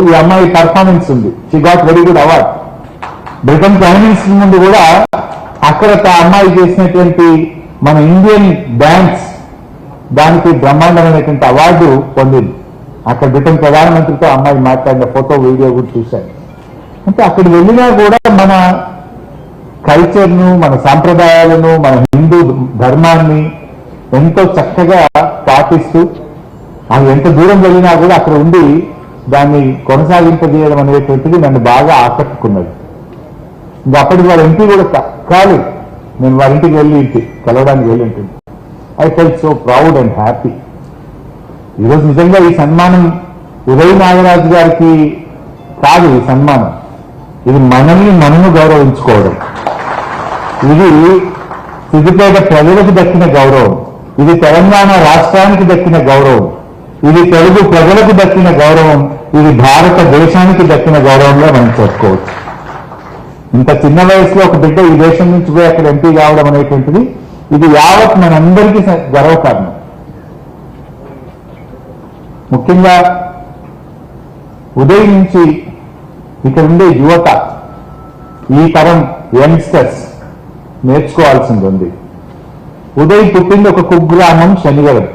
ఈ అమ్మాయి పర్ఫార్మెన్స్ ఉంది. She got very good award. Britain prime minister ముందు కూడా అక్కడ అమ్మాయి చేసినటువంటి మన ఇండియన్ డాన్స్ దానికి బ్రహ్మాండమైనటువంటి అవార్డు పొందింది. అక్కడ బ్రిటన్ ప్రధానమంత్రితో అమ్మాయి మాట్లాడిన ఫోటో వీడియో కూడా చూశాను. అంటే అక్కడికి వెళ్ళినా కూడా మన కల్చర్ను, మన సాంప్రదాయాలను, మన హిందూ ధర్మాన్ని ఎంతో చక్కగా పాటిస్తూ అది ఎంత దూరం వెళ్ళినా కూడా అక్కడ ఉండి దాన్ని కొనసాగింపజేయడం అనేటువంటిది నన్ను బాగా ఆకట్టుకున్నది. ఇంకా అప్పటికి వాళ్ళ ఇంటికి కూడా కాలేదు, నేను వాళ్ళ ఇంటికి వెళ్ళి కలవడానికి వెళ్ళి ఉంటుంది. I felt so proud and happy. ఈరోజు నిజంగా ఈ సన్మానం ఉదయ్ నాగరాజు గారికి కాదు, ఈ సన్మానం ఇది మనల్ని మనము గౌరవించుకోవడం. ఇది సిద్దిపేట ప్రజలకు దక్కిన గౌరవం, ఇది తెలంగాణ రాష్ట్రానికి దక్కిన గౌరవం, ఇది తెలుగు ప్రజలకు దక్కిన గౌరవం, ఇది భారతదేశానికి దక్కిన గౌరవంగా మనం చెప్పుకోవచ్చు. ఇంత చిన్న వయసులో ఒక బిడ్డ ఈ దేశం నుంచి పోయి అక్కడ ఎంపీ కావడం అనేటువంటిది ఇది యావత్ మనందరికీ గర్వకారణం. ముఖ్యంగా ఉదయ్ నుంచి ఇక్కడ ఉండే యువత, ఈ తరం యంగ్స్టర్స్ నేర్చుకోవాల్సింది ఉంది. ఉదయ్ పుట్టింది ఒక కుగ్రామం శనిగరం.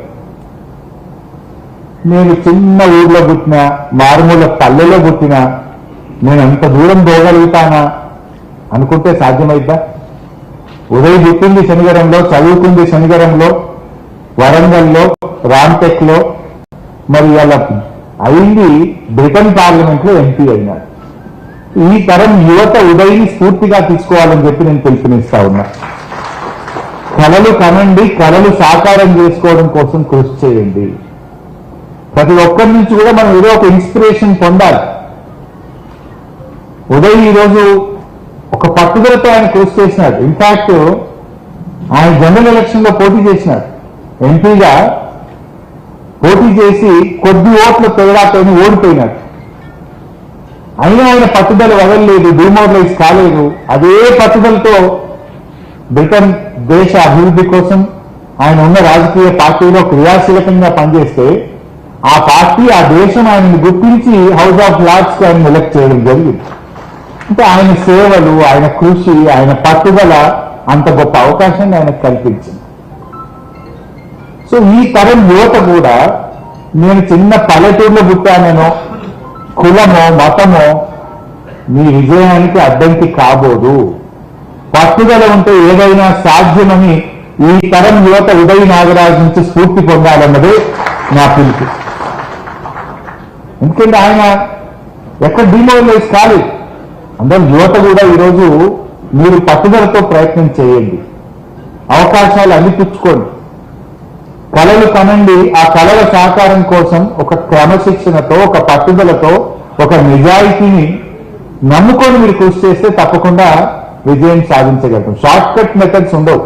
నేను చిన్న ఊర్లో పుట్టిన, మారుమూల పల్లెలో పుట్టిన, నేను అంత దూరం పోగలుగుతానా అనుకుంటే సాధ్యమైద్దా? ఉదయ్ పుట్టింది శనిగరంలో, చదువుకుంది శనిగరంలో, వరంగల్లో, రామ్టెక్లో, మరి అలా అయింది బ్రిటన్ పార్లమెంట్లో ఎంపీ అయినాడు. ఈ తరం యువత ఉదయ్ని స్ఫూర్తిగా తీసుకోవాలని చెప్పి నేను పిలుపునిస్తా ఉన్నా. కళలు కనండి, కళలు సాకారం చేసుకోవడం కోసం కృషి చేయండి. ప్రతి ఒక్కరి నుంచి కూడా మనం ఏదో ఒక ఇన్స్పిరేషన్ పొందాలి. ఉదయ్ ఈరోజు ఒక పట్టుదలతో ఆయన కృషి చేసినాడు. ఇన్ఫాక్ట్ ఆయన జనరల్ ఎలక్షన్ లో పోటీ చేసినాడు, ఎంపీగా పోటీ చేసి కొద్ది ఓట్ల తేడాతో ఓడిపోయినాడు. అయినా ఆయన పట్టుదల వదలలేదు, డిమోరలైజ్ కాలేదు. అదే పట్టుదలతో బ్రిటన్ దేశ అభివృద్ధి కోసం ఆయన ఉన్న రాజకీయ పార్టీలో క్రియాశీలకంగా పనిచేస్తే ఆ పార్టీ, ఆ దేశం ఆయనను గుర్తించి హౌస్ ఆఫ్ లార్డ్స్ కి ఆయన ఎలక్ట్ చేయడం జరిగింది. అంటే ఆయన సేవలు, ఆయన కృషి, ఆయన పట్టుదల అంత గొప్ప అవకాశాన్ని ఆయనకు కల్పించింది. సో ఈ తరం యువత కూడా నేను చిన్న పల్లెటూరులో పుట్టానేనో, కులమో మతమో మీ విజయానికి అడ్డంకి కాబోదు. పట్టుదల ఉంటే ఏదైనా సాధ్యమని ఈ తరం యువత ఉదయ్ నాగరాజు నుంచి స్ఫూర్తి పొందాలన్నదే నా పిలుపు. ఎందుకంటే ఆయన ఎక్కడ డిమోరలైజ్ కాలేదు. అందరూ యువత కూడా ఈరోజు మీరు పట్టుదలతో ప్రయత్నం చేయండి, అవకాశాలు అందిపుచ్చుకోండి, కళలు కనండి. ఆ కళల సాకారం కోసం ఒక క్రమశిక్షణతో, ఒక పట్టుదలతో, ఒక నిజాయితీని నమ్ముకొని మీరు కృషి చేస్తే తప్పకుండా విజయం సాధించగలుగుతాం. షార్ట్ కట్ మెథడ్స్ ఉండవు.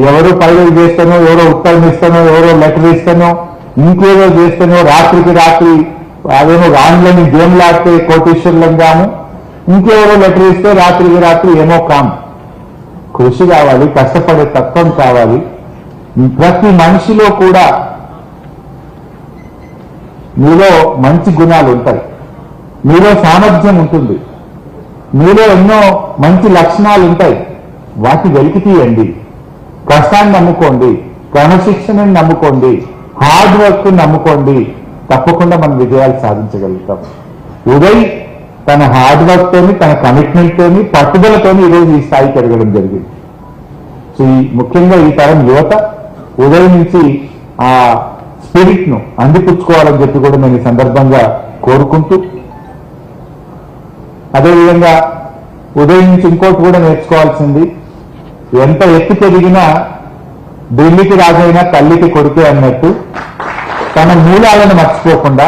ఎవరో పైరవి చేస్తానో, ఎవరో ఉత్తరం ఇస్తానో, ఎవరో లెటర్ ఇస్తానో, ఇంకేదో చేస్తానో, రాత్రికి రాత్రి అదేమో రాండ్లని గేమ్లు ఆడితే కోటీశ్వరులం కాము, ఇంకెవరో లెటర్ ఇస్తే రాత్రికి రాత్రి ఏమో కాము. కృషి కావాలి, కష్టపడే తత్వం కావాలి. ప్రతి మనిషిలో కూడా మీలో మంచి గుణాలు ఉంటాయి, మీలో సామర్థ్యం ఉంటుంది, మీలో ఎన్నో మంచి లక్షణాలు ఉంటాయి. వాటి వెలికి తీయండి, కష్టాన్ని నమ్ముకోండి, క్రమశిక్షణని నమ్ముకోండి, హార్డ్ వర్క్ నమ్ముకోండి. తప్పకుండా మనం విజయాలు సాధించగలుగుతాం. ఉదయ్ తన హార్డ్ వర్క్ తోని, తన కమిట్మెంట్ తోని, పట్టుదలతోని ఈరోజు ఈ స్థాయికి ఎదగడం జరిగింది. సో ముఖ్యంగా ఈ తరం యువత ఉదయ్ నుంచి ఆ స్పిరిట్ ను అందిపుచ్చుకోవాలని చెప్పి కూడా నేను ఈ సందర్భంగా కోరుకుంటూ, అదేవిధంగా ఉదయ్ నుంచి ఇంకోటి కూడా నేర్చుకోవాల్సింది, ఎంత ఎత్తు పెరిగినా ఢిల్లీకి రాజైనా తల్లికి కొడుకే అన్నట్టు తన మూలాలను మర్చిపోకుండా,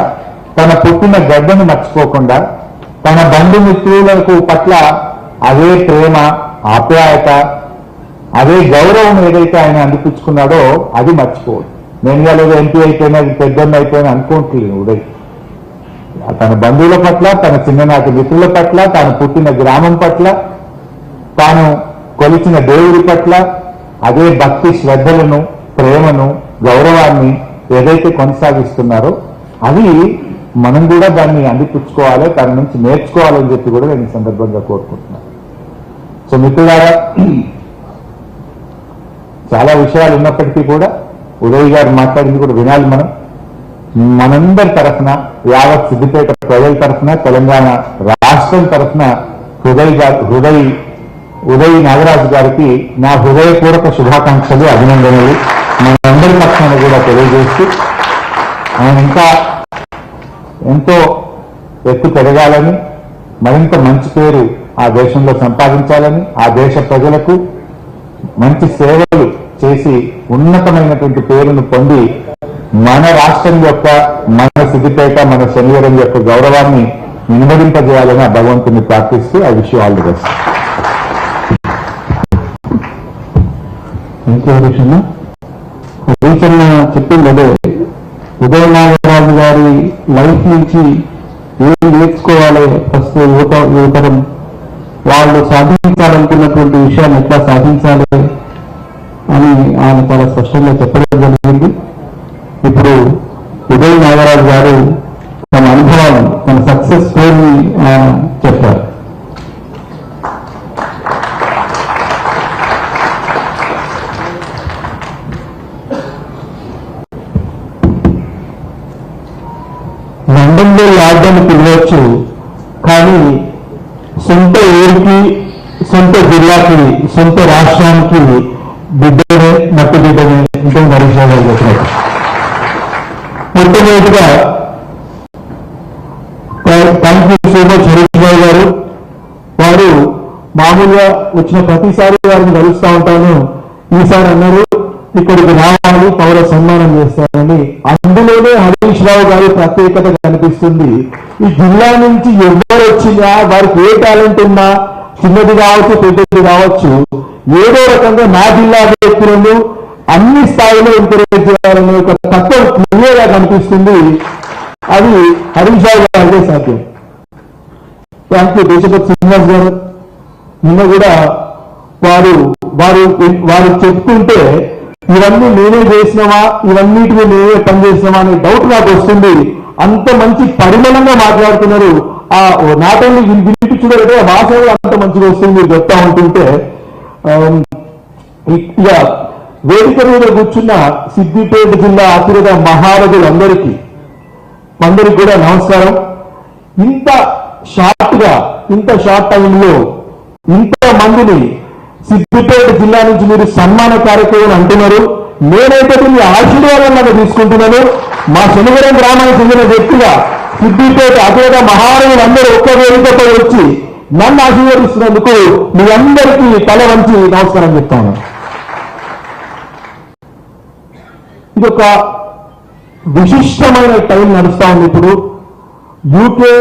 తన పుట్టిన గడ్డను మర్చిపోకుండా, తన బంధుమిత్రులకు పట్ల అదే ప్రేమ, ఆప్యాయత, అదే గౌరవం ఏదైతే ఆయన అందిపుచ్చుకున్నాడో అది మర్చిపోవద్దు. నేను లేదా ఎంపీ అయిపోయినా, పెద్దన్న అయిపోయినా అనుకోవట్లేదు. ఉదయ్ తన బంధువుల పట్ల, తన చిన్ననాటి మిత్రుల పట్ల, తాను పుట్టిన గ్రామం పట్ల, తాను కొలిచిన దేవుడి పట్ల అదే భక్తి శ్రద్ధలను, ప్రేమను, గౌరవాన్ని ఏదైతే కొనసాగిస్తున్నారో అవి మనం కూడా దాన్ని అందిపుచ్చుకోవాలి, దాని నుంచి నేర్చుకోవాలని చెప్పి కూడా నేను ఈ సందర్భంగా కోరుకుంటున్నాను. సో మిత్రులారా, చాలా విషయాలు ఉన్నప్పటికీ కూడా ఉదయ్ గారు మాట్లాడింది కూడా వినాలి. మనందరి తరఫున, యావత్ సిద్దిపేట ప్రజల తరఫున, తెలంగాణ రాష్ట్రం తరఫున ఉదయ్ నాగరాజు గారికి నా హృదయపూర్వక శుభాకాంక్షలు, అభినందనలు మనందరి పక్షాన కూడా తెలియజేస్తూ ఆయన ఇంకా ఎంతో ఎత్తు పెరగాలని, మరింత మంచి పేరు ఆ దేశంలో సంపాదించాలని, ఆ దేశ ప్రజలకు మంచి సేవలు చేసి ఉన్నతమైనటువంటి పేరును పొంది మన రాష్ట్రం యొక్క, మన సిద్దిపేట, మన శనివరం యొక్క గౌరవాన్ని నిలబడింపజేయాలని ఆ భగవంతుని ప్రార్థిస్తూ I wish you all the best. Recent చెప్పింది అదే, ఉదయ నాగరాజు గారి లైఫ్ నుంచి ఏం నేర్చుకోవాలి, ఫస్ట్ యువతరం వాళ్ళు సాధించాలనుకున్నటువంటి విషయాన్ని ఎట్లా సాధించాలి అని ఆయన చాలా స్పష్టంగా చెప్పడం జరిగింది. ఇప్పుడు ఉదయ నాగరాజు గారు తన అనుభవాలు, తన సక్సెస్ స్టోరీ చెప్పారు. లండన్లో లాక్డౌన్ పిలవచ్చు, కానీ సొంత ఊరికి, సొంత జిల్లాకి, సొంత రాష్ట్రానికి బిడ్డనే, మట్టి బిడ్డనే ఇంకో మరిషాలు చెప్పినట్టు. మొట్టమొదటిగా thank you so much Harish bhai గారు. వారు మామూలుగా వచ్చిన ప్రతిసారి వారిని కలుస్తూ ఉంటాను, ఈసారి అన్నారు ఇక్కడికి రావాలి, పౌర సన్మానం చేస్తారని. అందులోనే హరీష్ రావు గారి ప్రత్యేకత కనిపిస్తుంది. ఈ జిల్లా నుంచి ఎవరు వచ్చినా, వారికి ఏ టాలెంట్ ఉన్నా, చిన్నది కావచ్చు, పెద్దది కావచ్చు, ఏదో రకంగా నా జిల్లా వ్యక్తులను అన్ని స్థాయిలో ఎంకరేజ్ చేయాలనే ఒక తత్వం క్లియర్గా కనిపిస్తుంది. అది హరీష్ రావు గారికే సాధ్యం. థ్యాంక్ యూ దేశపతి శ్రీనివాస్ గారు. నిన్న కూడా వారు చెప్తుంటే ఇవన్నీ నేనే చేసినామా, ఇవన్నిటిని నేనే పనిచేసినామా అనే డౌట్ నాకు వస్తుంది. అంత మంచి పరిమళంగా మాట్లాడుతున్నారు. ఆ నాట్ ఓన్లీ వినిపించుకుంటే ఆ భాష అంత మంచిగా వస్తుంది మీరు చెప్తా ఉంటుంటే. ఇక వేదిక మీద కూర్చున్న సిద్దిపేట జిల్లా అతిరథ మహారథులందరికీ కూడా నమస్కారం. ఇంత షార్ట్ టైంలో ఇంత మందిని సిద్దిపేట జిల్లా నుంచి మీరు సన్మాన కార్యక్రమం అంటున్నారు. నేనైతే మీ ఆశీర్వాదాలను తీసుకుంటున్నాను. మా శనివరం గ్రామానికి చెందిన వ్యక్తిగా సిద్దిపేట అతిరథ మహారథులందరూ ఒక్క వేదికపై వచ్చి నన్ను ఆశీర్వదిస్తున్నందుకు మీ అందరికీ తల వంచి నమస్కారం చెప్తాను. ఇది ఒక విశిష్టమైన టైం నడుస్తా ఉంది. ఇప్పుడు యూకే